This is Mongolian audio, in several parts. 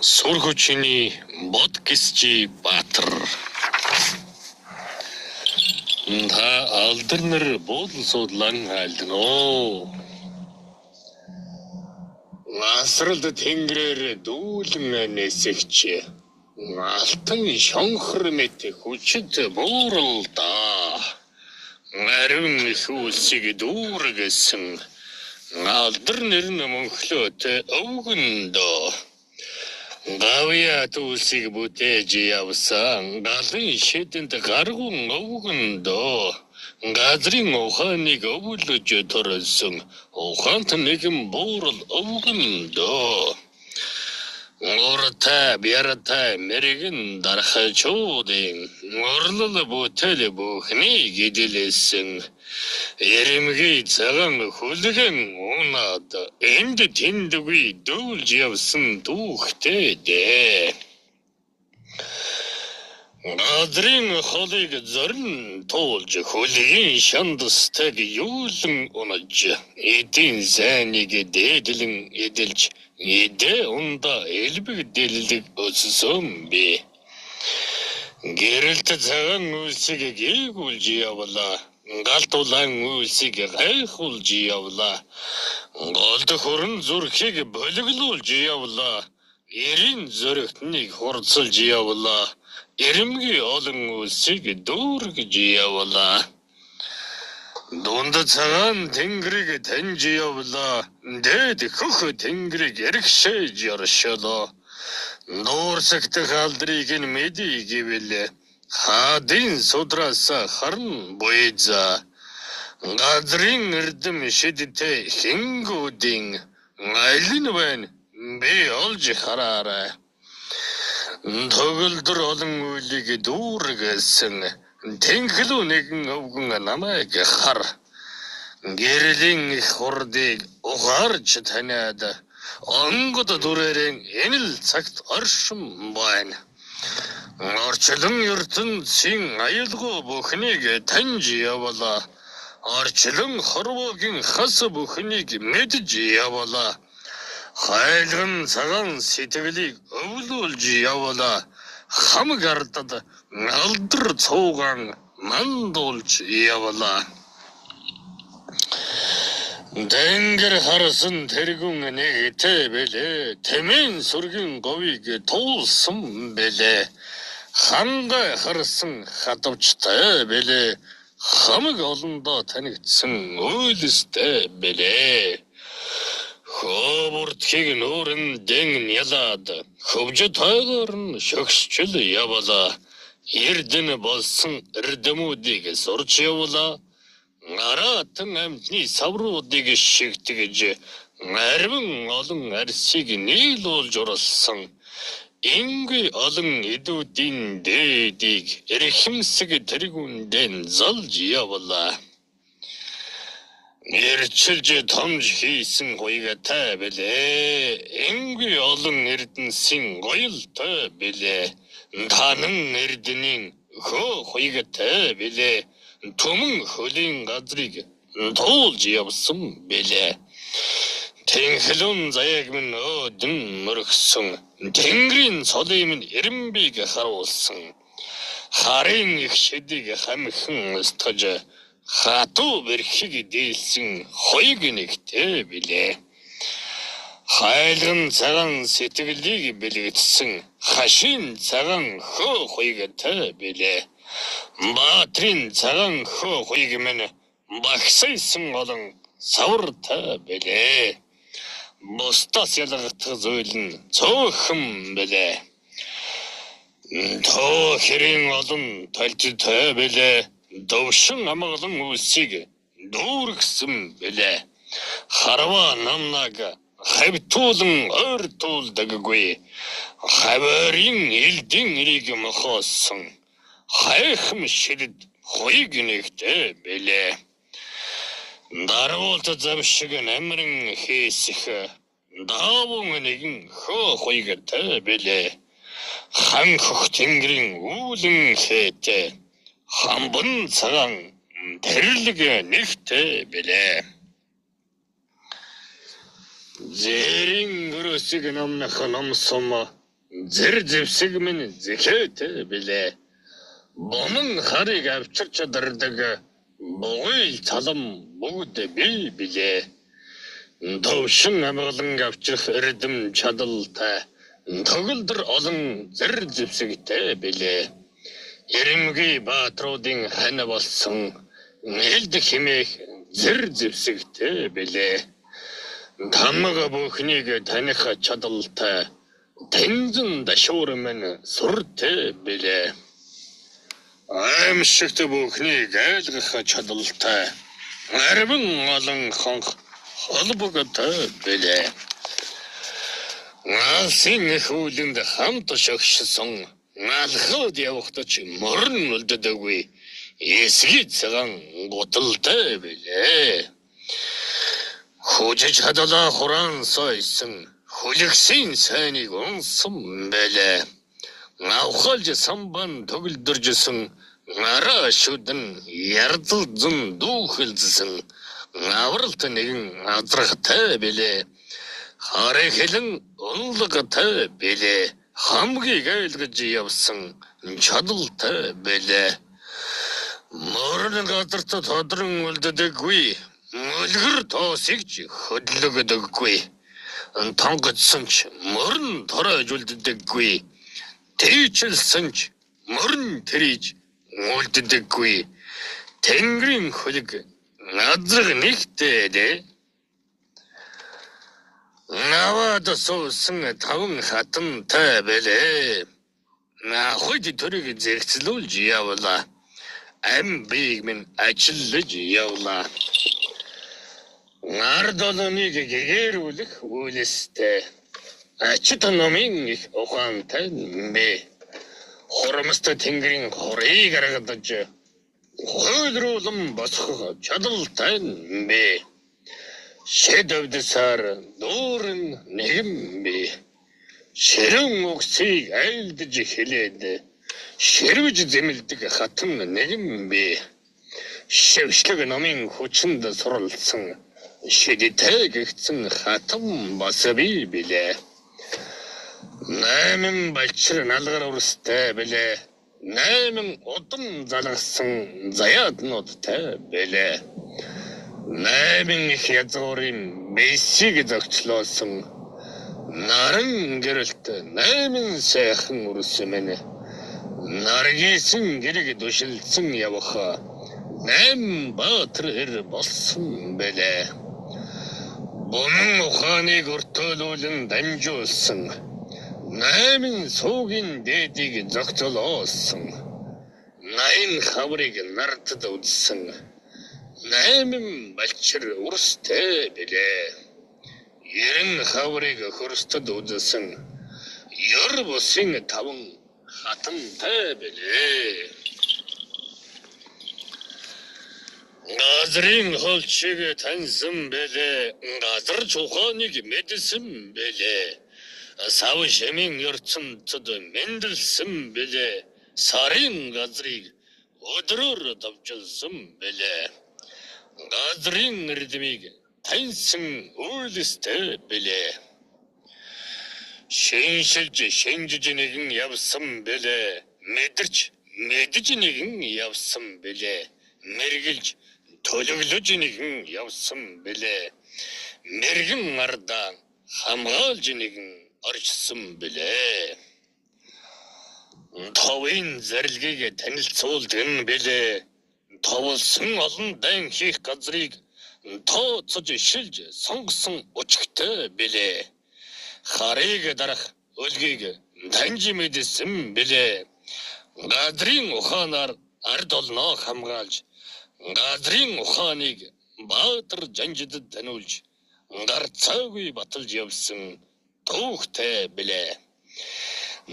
Сургучны Бодгисчи Баатар. Та алдарнэр буудал судлан айлдно. Насралд тэнгэрээр дүүлэн нэсэгч. Алтан шонхор мэт хүчит бууралдаа. Нарийн их үлсийг дүүргэсэн. Алдарнэр мөнхлөөт өвгөндөө. Гавья тулсиг бүтээж явсан галын шидэнд гаргун өвгөндөө газрын ухааныг өвлөж төрсөн ухаант нэгэн буурал өвгөндөө Орта бярата мэрэгэн дарахчуудын орлол бүтэл бүхнийг эдэлсэн Ярэмгийн цагаан хүлгэн унаад энд тэндгүй дүүлж явсан түүхтэй дээ. Газрын холыг зорн туулж хүлгийн шандастаг юулан унаж эдийн сайныг дээдлэн эдэлж эдэ унда элбэг дэллэг өссөн бэ. Гэрэлт цагаан үлсийг гээгүүлж явлаа. Галтулан үлсийг гайхуулж явлаа. Голд хөрөн зүрхийг бөлөглүүлж явлаа. Эрийн зөрөгтнийг хурцлж явлаа. Эрэмгийн олон үлсийг дүүргэж явлаа. Дунд цагаан тэнгэрийг таньж явлаа. Дээд хөх тэнгэрийг эргшээж оршолоо. Дуурсагтах алдрыг нь мэдий гэвэл хадын судраас харн буйза. Газрын эрдэм шидтэй хингүүдийн айлын байна. Би олж хараарай. Төгөлдөр олон үлийг дүүргэсэн. Тэнхлүү нэгэн өвгөн намайг хар. Гэрлийн их хурдыг ухаарч таниад онгод дүрээрэн энэ л цагт оршин байна. Орчлон ертөнцийн аюулгүй бүхнийг таньж явлаа. Орчлон хорвоогийн хас бүхнийг мэдж явлаа. Хайлган цагаан сэтгэлийг өвлүүлж явлаа. Хамаг ардад алдар цуугаан мандуулж явлаа. Тэнгэр харсан тэргүүн нэгтэй бэлээ. Тэмэн сүргийн говийг туулсан бэлээ. Хангай харсан хадвчтай бэлээ. Хамаг олондоо танигдсан үйлстэй бэлээ. Хобуртхийг нүүрэн дэн ялаад хөвж тайгаар нь шогсчл явлаа. Эрдэн болсон эрдэмүүдийг сурч явлаа. Аратан амьтны савруудыг шигтгэж арвин олон арсыг нийлүүлж орлсон. Ингүй олон идүүдийн дээдийг эрхэмсэг тэргүүндэн залж явлаа. Эрчилж томж хийсэн гоёгатай бэлээ. Ингүй олон эрдэнсийн гоёлтой бэлээ. Танан эрдэнийн гоёгатай бэлээ. Түмэн хөлийн газрыг туулж явсан бэлээ. Тэнхлүүн заяаг минь өдөн мөргсөн. Тэнгэрийн цолыг минь эрэмбийг харуулсан. Харын их шидийг хамхан өстгөж хатуу бэрхийг дийлсэн хоёг нэгтэй бэлээ. Хайлган цагаан сэтгэлийг бэлгэдсэн хашийн цагаан хөө хоёгтай бэлээ. Баатрин цагаан хөө хоёг минь багсайсан олон савартай бэлээ. Бусдаас ялгагдах зүйл нь цөөхөн бэлээ. Тоо хэрийн олон талжтай бэлээ. Довшин амгалан үлсийг дүүргэсэн бэлээ. Харва намнаг хавтуулан ойртуулдаггүй. Хаварын элдин нэрийг мохоосон. Хайхам шидэд хоёг нэгтэй бэлээ. Дарвуулт завшиг намрын хийсэх давун нэгэн хөө хоёгтай бэлээ. Хан хөх тэнгэрийн үүлэн хээтэй. Хамбан цагаан тэрлэг нэгтэй бэлээ. Зэрийн гөрөсийг намнах намсам зэр зэвсэг минь зэхээтэй билээ. Бомон харыг авчирч чадардаг бугуй цалам бүгд бий билээ. Төвшин амгалан авчрах эрдэм чадалтай төгөлдөр олон зэр зэвсэгтэй билээ. Ирэмгий баатруудын хань болсон нэлд химээх зэр зэвсэгтэй билээ. Тамга бүхнийг таних чадалтай тэнзэн дашуур минь сүртэй билээ. Аимшигт бүхнийг айлгах чадалтай арвин олон хонх холбоготой билээ. Галсын их үүлэнд хамт шогшсон галхад явахдаа ч морн үлддэггүй эсгий цагаан гуталтай билээ. Хүжиж хадалаа хураан сойсон хүлэгсийн сайныг унсан байлаа. Навхалж самбан төгөлдөржсөн нараа шүдэн ярдалзан дүүхэлзсэн авралт нэгэн азрахтай билээ. Харыг хэлэн унлагтай билээ. Хамгийн айлгаж явсан чадалтай билээ. Морн газарт тодрон үлддэггүй мөлгөр тоосигч хөдлөгдөггүй. Тонгодсон ч морн торож үлддэггүй. Тэйчилсэн ч морн тэриж үлддэггүй. Тэнгэрийн хөлөг назраг нэгтэй дээ. Наваад суусан таван хатантай байлээ. Нахуйд төрийг зэгцлүүлж явлаа. Амбиг минь ажиллаж явлаа. Нардолоныг гэгэрүүлэх үйлстэй. Ачит номын их ухаантай бэ. Хурамстай тэнгэрийн хорыг гаргадаж хөлрүүлэн босгох чадалтай бэ. Шэдэвдэсаар дүүрэн нэгэн бэ. Ширэн үгсийг айлдаж хэлээд ширвэж зэмэлдэг хатан нэгэн бэ. Шившлэг номын хүчинд суралцсан шидэтэй гэгцэн хатан бас бий билээ. Найман балчир налгар урстай билээ. Найман удам залгасан заяаднуудтай билээ. Найман их язгуурын бэсийг зогчлоосон наран гэрэлт найман сайхан урсмэн. Наргисэн гэрэг душилсан явах найм баатар болсон билээ. Бунан ухааныг өртөөлүүлэн дамжуулсан найман суугийн дээдийг зогцолоосон. Найн хаврыг нартад үзсэн найман балчир урстэй билээ. Ерэн хаврыг хөрстөд үзсэн ёр бусын таван хатантай билээ. Газрын холчиг таньсан билээ. Газар чуханыг мэдсэн билээ. Сав шимийн ертөнцөд мэндэлсэн билээ. Сарын газрыг өдрөөр давчилсан билээ. Газрын эрдмийг таньсан үйлстэй билээ. Шиншилж шинжиж нэгэн явсан билээ. Мэдэрч мэдж нэгэн явсан билээ. Мэргэлж төлөглөж нэгэн явсан билээ. Мэргэн ардаа хамгаалж нэгэн орчсон билээ. Товын зарилгийг танилцуулдаг нь билээ. Товлсон олон дан хийх газрыг тооцож шилж сонгосон учигтай билээ. Харыг дарах өлгийг таньж мэдсэн билээ. Газрын ухаанаар ард олноо хамгаалж газрын ухааныг баатар жанжидад таниулж гарцаагүй баталж явсан түүхтэй билээ.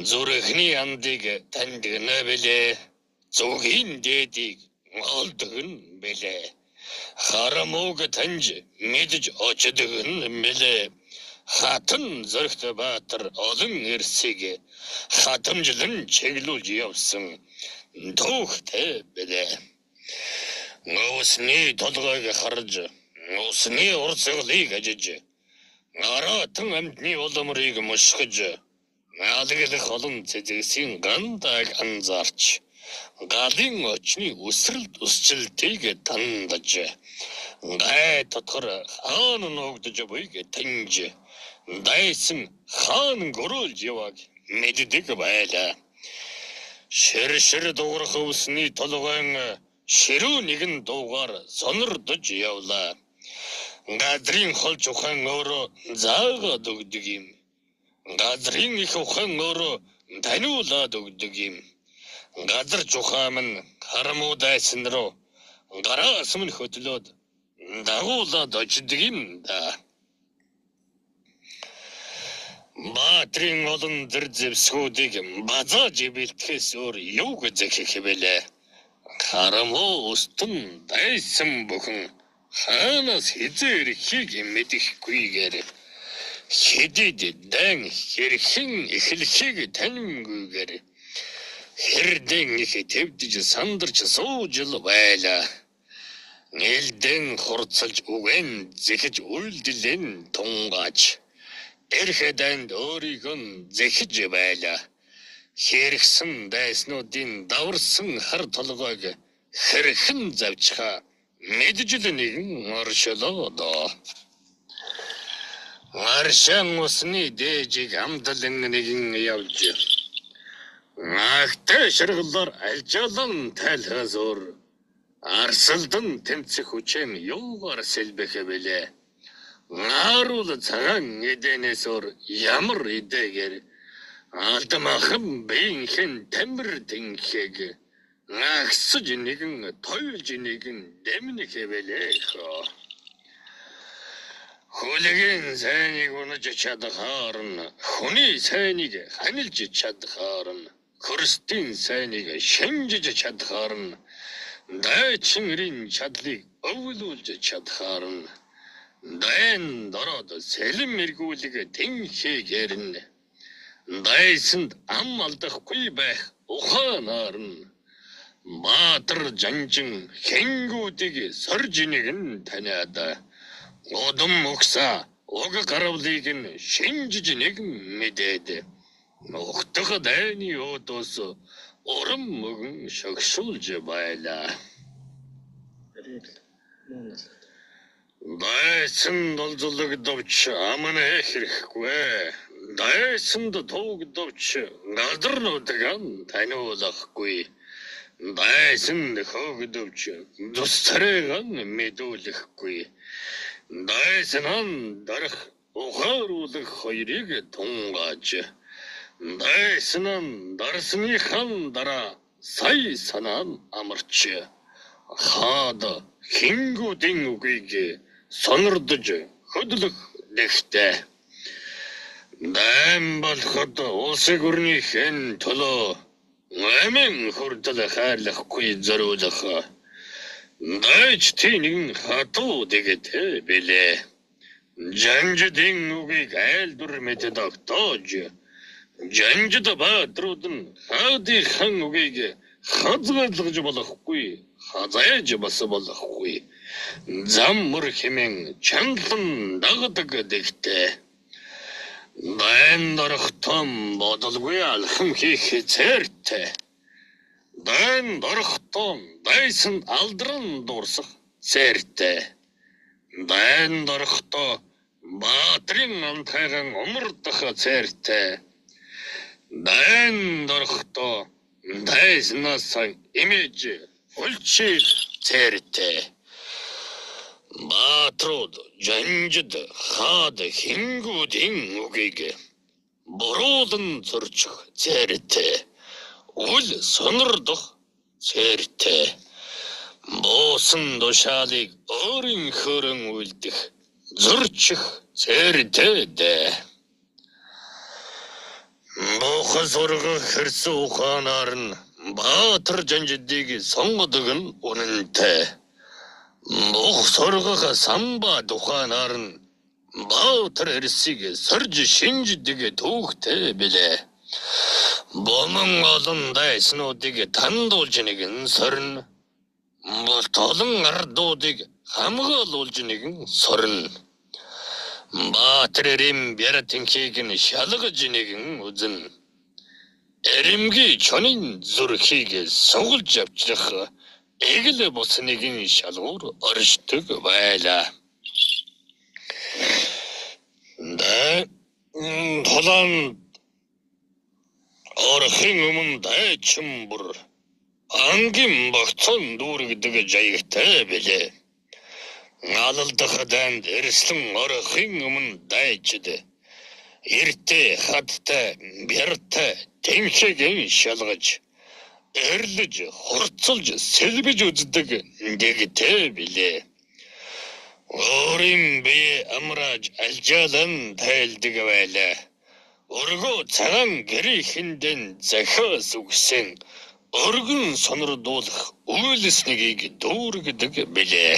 Зүрхний андыг таньдгнаа билээ. Зүгийн дээдийг олдог нь билээ. Харамууг таньж мэдж очдог нь билээ. Хатан зөрхт баатар олон эрсийг хатамжлан чиглүүлж явсан түүхтэй билээ. Усны толгойг харж, усны урсгалыг ажиж, аратан амьтны уламрыг мушгиж, Алгалах олон цэцэгсийн гандаг анзаарч галын очны үсрэлт өсчлөлтийг тандаж гай тодгор хаан ногдож буйг таньж дайсан хаан гөрөөлж яваг мэддэг байлаа. Шир дуурах усны толгойн ширүү нэгэн дуугаар сонирдож явлаа. Газрын холж ухаан өөрөө заагаад өгдөг юм. Газрын их ухаан өөрөө таниулаад өгдөг юм. Газар жухаам нь харамуудайсан руу гараас минь хөтлөөд дагуулаад очдөг юм да. Баатрин олон зэр зэвсгүүдийг базааж бэлтгэхээс өөр юу гэж хэлбэлээ. Харамуу устэн дайсан бүхэн хаанаас хизээр хийг мэдэхгүйгээр хэдид дан хэрхэн эхлэхийг таньмгүйгээр хэрдэн их төвдөж сандарч сууж л байлаа. Нэлдэн хурцалж үгэн зэхэж үйлдэлэн тунгааж эрхэдэнд өөрийгөө зэхэж байлаа. Хэрэгсэн дайснуудын даварсан хар толгойг хэрхэн завчхаа мэджил нэгэн оршолоо доо. Аршан усны дээжиг амдлан нэгэн явж Ахтай шаргалаар алжаалан тайлхаас өөр арсалдан тэмцэх хүчэм юугаар сэлбэх бэлээ. Нааруул цагаан эдэнээс өөр ямар эдэгээр алдамахан бинхэн тамир тэнхэг нагсж нэгэн тойлж нэгэн дэмнэх бэлээ хоо. Хүлэгэн сайныг унаж чадхаар нь хүний сайныг ханилж чадхаар нь Хөрстийн сайныг шинжиж чадхаар нь дайчинрийн чадлыг өвлүүлж чадхаар нь дайн дороод сэлэм мэргүүлэг тэнхээгээр нь дайсанд ам алдахгүй байх ухаанаар нь Баатар жанжин хэнгүүдийг сорж нэгэн таниад удам мөхса уг гаравлыг нь шинжиж нэгэн мэдээд Нухтах дайны өдөөс урам мөгөн шогшуулж байлаа. Дайсан долзологдовч амна хэрэхгүй. Дайсанд тоогдовч газарнуудган таниулахгүй. Дайсан хөөгдовч дусцарэган мэдүүлэхгүй. Дайсан дарах ухааруулах хоёрыг тунгааж Дайсан дарсныхан дараа сая санаан амарч хаад хингүүдийн үгийг сонирдож хөдлөх дэхтэй. Дайм болоход улсын гүрнийхэн төлөө амин хүрдэл хайрлахгүй зориулах дайч тийг хатуу дэгэт бэлээ. Жанжидын үгийг айлдвар мэдэд огтоож Жанжид баатрууд нь хаадынхан үгийг хазгаалгаж болохгүй, хазааж бас болохгүй. Зам мөр хэмээн чангалан дагдаг дэгтэй. Дайн дорох том бодолгүй алхам хийх цэртэй. Дайн дорох том дайсан алдран дуурсах цэртэй. Дайн дорохтой баатрын амтайган умардах цэртэй. Дайн дорохтой дайснаас имиж улчиг цэртэй. Баатрууд жанжид хаад хингүүдийн үгийг буруулан зөрчих цэртэй. Үл сонирдох цэртэй. Буусан тушаалыг өөрийн хөрөн үлдэх зөрчих цэртэй дээ. Бохос урга хэрсэн ухаанаар нь Баатар жанжидыг сонгодог нь үнэнтэй. Бохос ургах самба ухаанаар нь Баатар эрсийг сорж шинждэг түүхтэй билээ. Бомон олон дайснуудыг тандуулж нэгэн сорно. Болт олон ардуудыг хамгаалуулж нэгэн сорно. Баатрэрим бяратинхийг нь шалгаж нэгэн үзэн. Эримги чонын зүрхийг сугалж авчрах эгэл бус нэгэн шалгуур оршдог байлаа. Толон орхин өмнө дайчин бүр ангийн багцон дүүргдэг жаягтай билээ. Налалдах данд эрслэн орхин өмнө дайчд эртээ хаттай бяртай тэнхэгэн шалгаж эрлэж хурцлж сэлбэж үздэг нэгтэй билээ. Өөрийн бие амрааж алжаалан тайлдаг байлаа. Өргөө цагаан гэрээхэндэн захиас үгсэн өргөн сонирдуулах үйлснийг дүүргдэг билээ.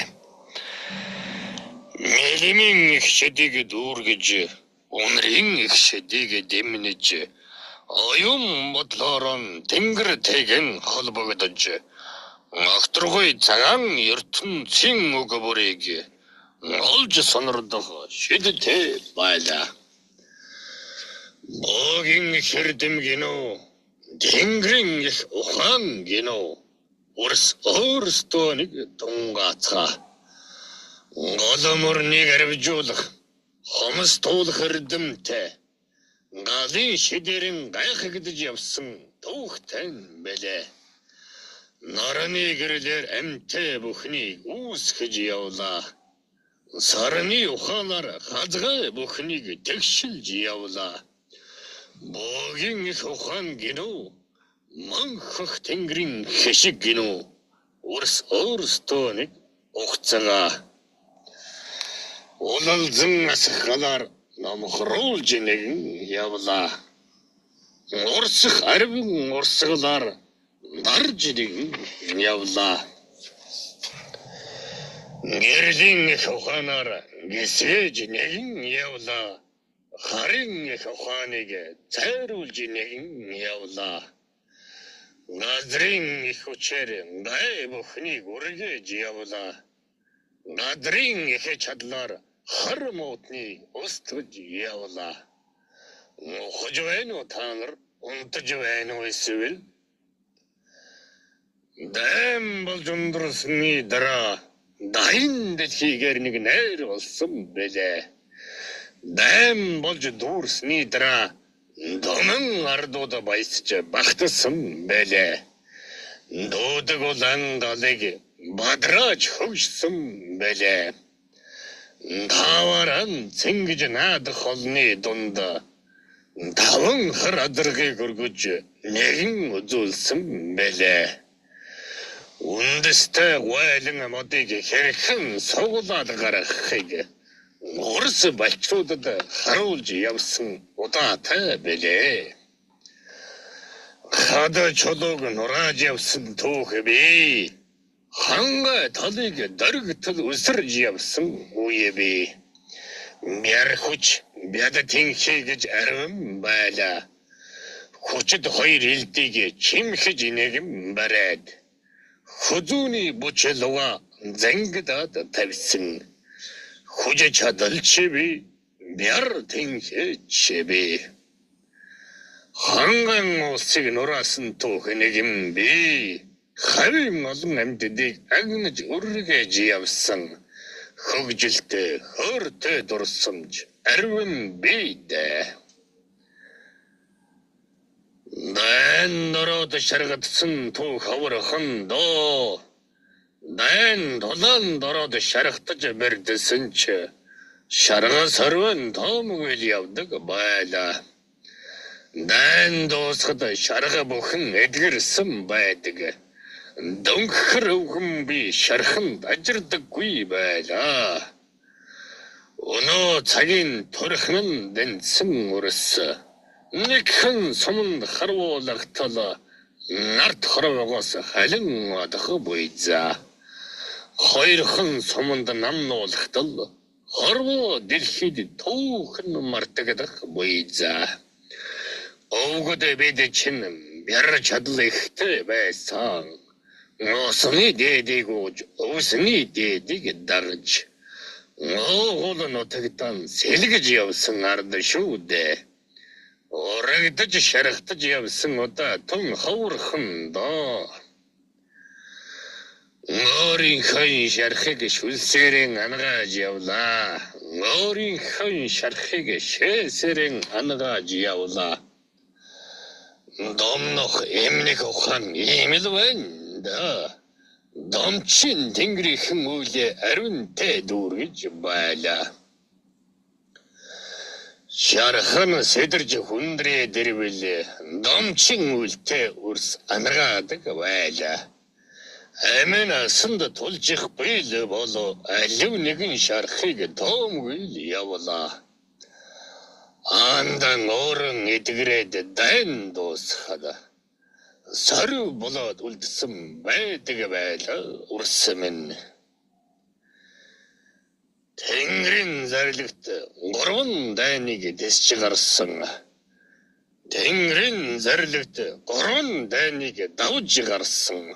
Мэлимийн их шэдийг дүүргэж, өнрийн их шэдийг дэмнэж, оюун бодлорон тэнгэр тэгэн холбогдож, ахтргүй цагаан ертөнцийн үг бүрийг олж сонирдох шэдтэй байлаа. Богийн хэрдэм гинөө, тэнгэрийн их ухаан гинөө, өөрсдөө нэг тунгаацгаа. Голоморныг арвижуулах, хомстуулах эрдэмтэй, галын шидэрэн гайхагдж явсан түүхтэй бэлээ. Нараны гэрлэр амтай бүхнийг үүсгэж явлаа. Сарны ухаанаар хазгай бүхнийг тэгшилж явлаа. Богийн их ухаан гинөө, манхах тэнгэрийн хэшиг гинөө, өөрсдөө нэг ухцагаа. Улалзан асгалаар номхруулж нэгэн явлаа. Урсах арвин урсгалаар дарж нэгэн явлаа. Гэрлийн их ухаанаар гисэж нэгэн явлаа. Харин их ухааныг цайруулж нэгэн явлаа. Газрын их хүчээр гай бүхнийг үргэж явлаа. Надрын их чадлаар хар муутны устгаж явлаа. Ухаж байна уу та нар? Унтаж байна уу эсвэл? Дэм болж ундрсны дараа дайн дэлхийгээр нэг найр болсон бэлээ. Дэм болж дүүрсны дараа домон ардууд баясч багтсан бэлээ. Дуудаг улаан галыг бадрааж хөгжсөн бэлээ. Таваран цэнгэж наадах холны дунд таван хар адаргыг өргөж нэгэн үзүүлсэн бэлээ. Үндэстэй гуйлан модыг хэрхэн суглаад гаргахыг урс балчуудад харуулж явсан удаатай бэлээ. Хада чулууг нурааж явсан түүх бий. Хангай талыг дөргтөл үсэрж явсан үе бий. Мяр хүч бядатинхий гэж арван байлаа. Хүчит хоёр элдийг чимхэж нэгэн барайд. Хүзүүний бүчэлуга зангидаад тавьсан. Хүж чадалч бий, мяр тинхэж бий. Ханган улсыг нураасан түүх нэгэн бий. Хавийн олон амьтдыг агнаж үргэж явсан. Хөгжилтэй, хөөртэй дурсамж арвин бийдээ. Дайн дороод шаргадсан түүх хавархан доо. Дайн долоон дороод шаргатаж бэрдсэн ч шарга сарван тоомгөл явдаг байлаа. Дайн дуусахад шарга бүхэн эдгэрсэн байдаг. Дөнгөхөр өвгөн би шарханд ажирдаггүй байлаа. Өнөө цагийн турхнан дэнсэн урс. Нэгхэн суманд харуулахтал нарт хорвоогоос халин адах буйзаа. Хоёрхан суманд намнуулахтал хорвоо дэлхийд түүхэн мартагдах буйзаа. Өвгөд бид чинь бяр чадал ихтэй байсан. Осны дээдэг ууж, өвсний дээдэг дарж, Уугуул нутагтан сэлгэж явсан ард шүү дээ. Урагдаж шархтаж явсан удаа тун ховорхон доо. Ngorийн хойн шархыг шүлсэрэн ангааж явлаа. Ngorийн хойн шархыг шээсэрэн ангааж явлаа. Домнох эмнэг ухаан ийм л байна да. Домчин тэнгэрийн үлээ ариунтэй дүүргэж байлаа. Шархан сэдэрж хүндрээ дэрвэл домчин үлтэй үрс ангаад байлаа. Амин асанд тулжих бийл болоо алив нэгэн шархыг доомгүй явлаа. Андан орон эдгрээд дайн дуусхад сару болоод үлдсэн байдаг байлаа үрс минь. Тэнгэрийн зарлагт 3 дайныг дэсч гарсан. Тэнгэрийн зарлагт 3 дайныг давж гарсан.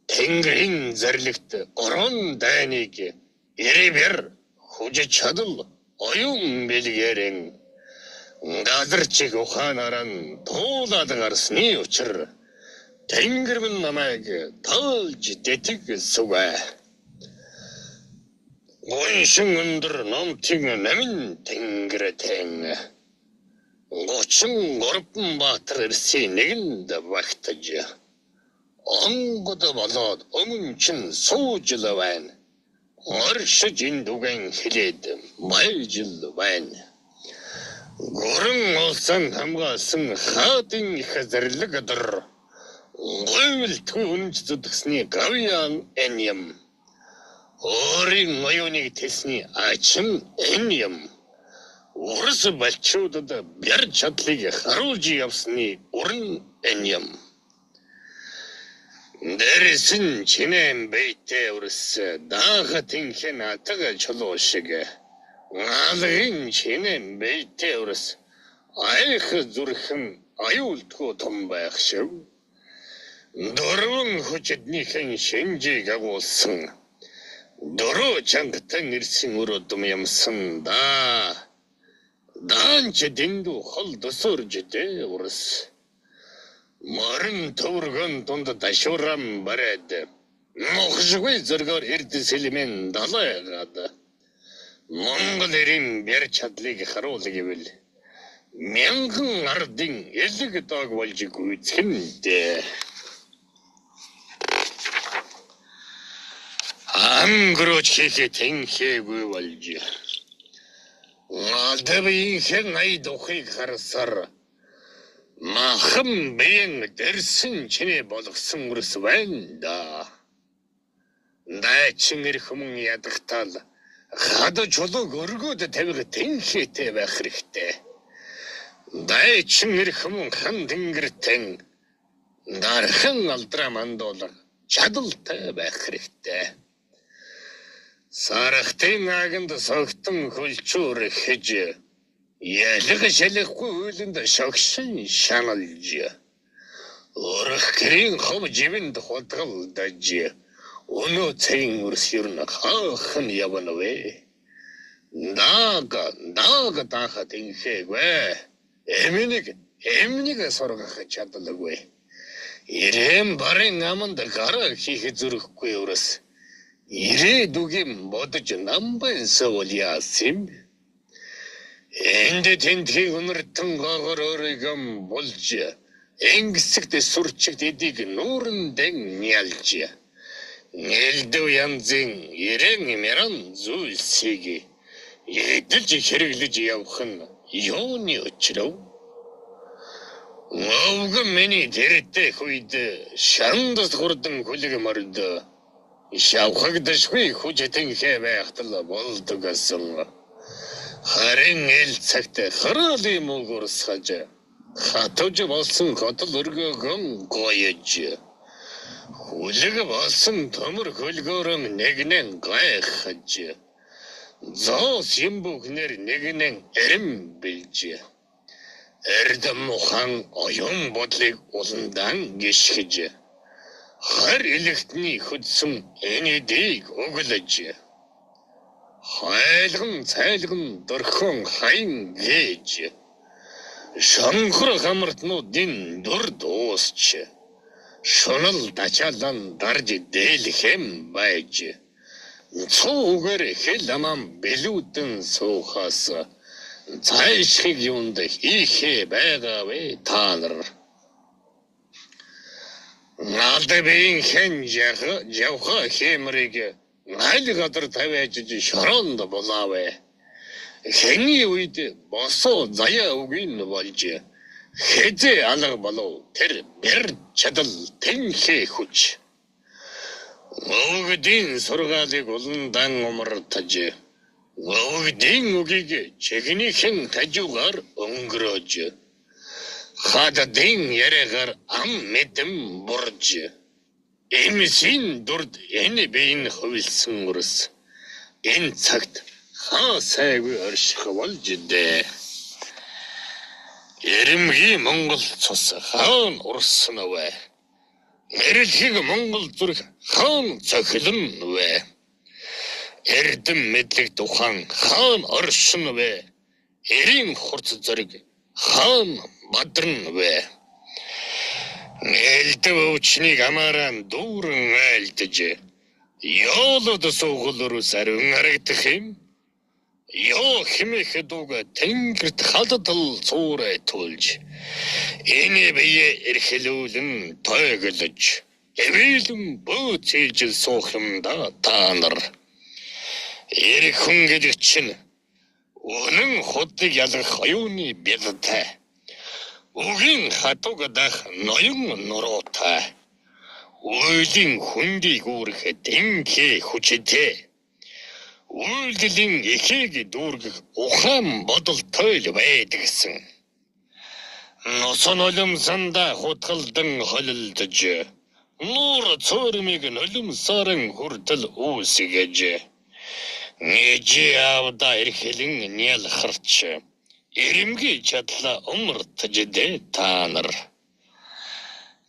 Тэнгэрийн зарлагт 3 дайныг ирээбэр хүж чадал оюун бэлгэрэн газарчиг ухаанаараа туулаад гарсны учир тэнгэр минь намайг тоолж дэтг сүгэ. Гоншин өндөр номтын намин тэнгэрэтэн 33 баатар ирсэн нэгэнд багтаж онгод болоод өмнчин суужл байна. Оршиж индүгэн хэлээд майжл байна. Гурван улсын хамгаалсан хаадын их зэрлэг өдөр гойвол түүнж зүдгсний гавьяан энэ юм. Өөрийн оюуныг тэлсний ачин энэ юм. Урс балчуудад бяр чадлыг харуулж явсны уран энэ юм. Дэрсэн чинээн бэйтэ урс даахатинхэн атага чулуушиг. Гаалгын чинээн бэйтэ урс айх зүрхэн аюултгүй том байх шүү. Дөрвөн хүчиднийхэн шинжийг агуулсан. Дөрөө чангатан ирсэн өрөөдөм ямсан да. Даанч дэндүү хол досорж дэ урс. Морин төвөргөн дунд дашурам барад. Мохшгүй зөргөр эрд сэлмэн далайгаад. Монгол эрийн бэр чадлыг харуул гэвэл мянган ардын элэг дог болж гүйцэхэндээ. Ангөрөөч хийхээ тэнхээгүй болж. Гадабийнхэн ай духыг харсаар махан бэн дэрсэн чинээ болгосон үрс байна да. Дайчин эр хүмүүн ядагтал хад чулууг өргөөд тавих тэнхээтэй байх хэрэгтэй. Дайчин эр хүмүүн хан тэнгэртэн дархан алдраа мандуулах чадалтай байх хэрэгтэй. Сарахтын аганд согтон хөлчүүр хэж ялэг шалахгүй үйлэнд шогшин шаналж өрх гэрийн хов живэнд худгалдаж өнөө цэйн үрс юрна хаахан явна вэ. Даага таахад инхээгүй. Эмнийг сургах чадалгүй. Ирэм барын аманд гараа хийх зүрхгүй үрс. Ирээдүгийн бодож намбан сууляасан. Энд тентхийн өнөртөн гогор өөрийгөө болж энгсэгт сурчигд эдийг нүүрэндэн нялж нэлдэв янзын ирэн мэрэн зүйлсийг эдэлж хэрэглэж явах нь юуны учрав? Өвгөн миний тэрэтэх үед шандас хурдан хүлэг морд шавхагдашгүй хүчтэнхээ байхтал болдог гэсэн. Харин эл цагт хараалын мөнгөрсгэж хатууж болсон хотол өргөөгөн гоёж хүлэг болсон төмөр хөлгөөрөн нэгнэн гайхаж зоос юм бүхнэр нэгнэн эрэм билж эрдэм ухан оюун бодлыг уландан гიშгэж хар элэгтний хөдсөн энэдийг өглөж Хайлган цайлган дөрхөн хайн гэж шонгор хамартнуудын дүр дуусч шунал дачаалан дарж дээлхэм байж цуугэр хэл амам бэлүүдэн суухаас цаашхиг юунд хийхээ байгаа вэ та нар. Наадбийн хэн явха хэмрэг найлгадар тавиаж шоронд болаавэ. Хэний үед босоо заяа үгийн болж хэзээ алга болов тэр бэр чадал тэнхээ хүч. Өвгдийн сургаалыг уландан умартаж өвгдийн үгийг чигнийхэн хажуугаар өнгөрөөж хададын яриагаар ам мэдэм бурж эмсийн дүрд энэ биеийн хувилсан урс энэ цагт хаа сайгүй орших болж дээ. Эрэмгийн Монгол цус хаан урсан вэ? Эрэлхийг Монгол зүрх хаан цохилн вэ? Эрдэм мэдлэг тухайн хаан оршин вэ? Эрийн хурц зэрэг хаан бадран вэ? Нэлдэв өвчнийг амааран дүүрэн айлдаж ёолод суугулрус ариун харагдах юм. Ёо хэмээх дууг тэнгэрт халдтал цуурай тулж энэ бие эрхлүүлэн тойглож эвэлэн бөөцөж суух юм да та нар. Эрх хүн гэдэг чинь үнэн хотыг ялгах оюуны бэлтэй. Угийн хатуг дах ноён нуруутай. Үйлийн хүндийг үүрэх дэнхээ хүчтэй. Үйлдэлийн эхийг дүүргэх ухаан бодолтой л байдагсан. Носон олимсанда хутгалдан холилдож нуур цөөрмийг нулимсаран хүртэл үүсгэж нэжи авда эрхлэн нялхарч эрэмгийн чадла умартаж дэ та нар.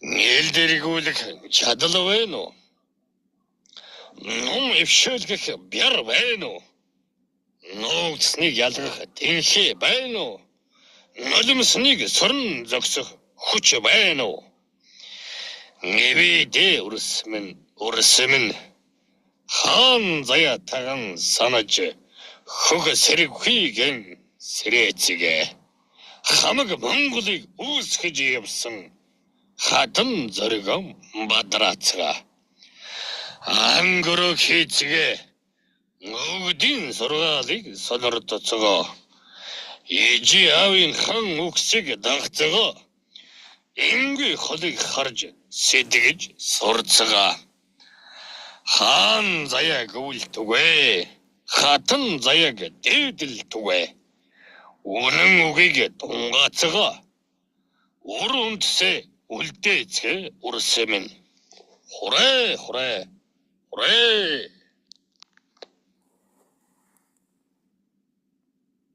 Нээлдэргүүлэх чадал байна уу? Ном өвшөөлгөх бяр байна уу? Нууцныг ялгах тэнхээ байна уу? Нулимсныг сорн зогсох хүч байна уу? Нэвэдэ урсмэн хаан заяа таган санаж хөг сэрвхийгэн сэрээцгээ хамаг Монголыг үүсгэж явсан хатан зоригом бадраацгаа ангөрөг хийцгээ өвгдийн сургаалыг сонирдоцгоо ижи аавын хан үгсийг дагцгаа энгийн холыг харж сэдгэж сурцгаа хаан заяаг үлтүгэ хатан заяаг дээдэлтүгэ үнэн үгийг тунгаацгаа урунтсэ үлдээцгээ урсэмэн Хурэ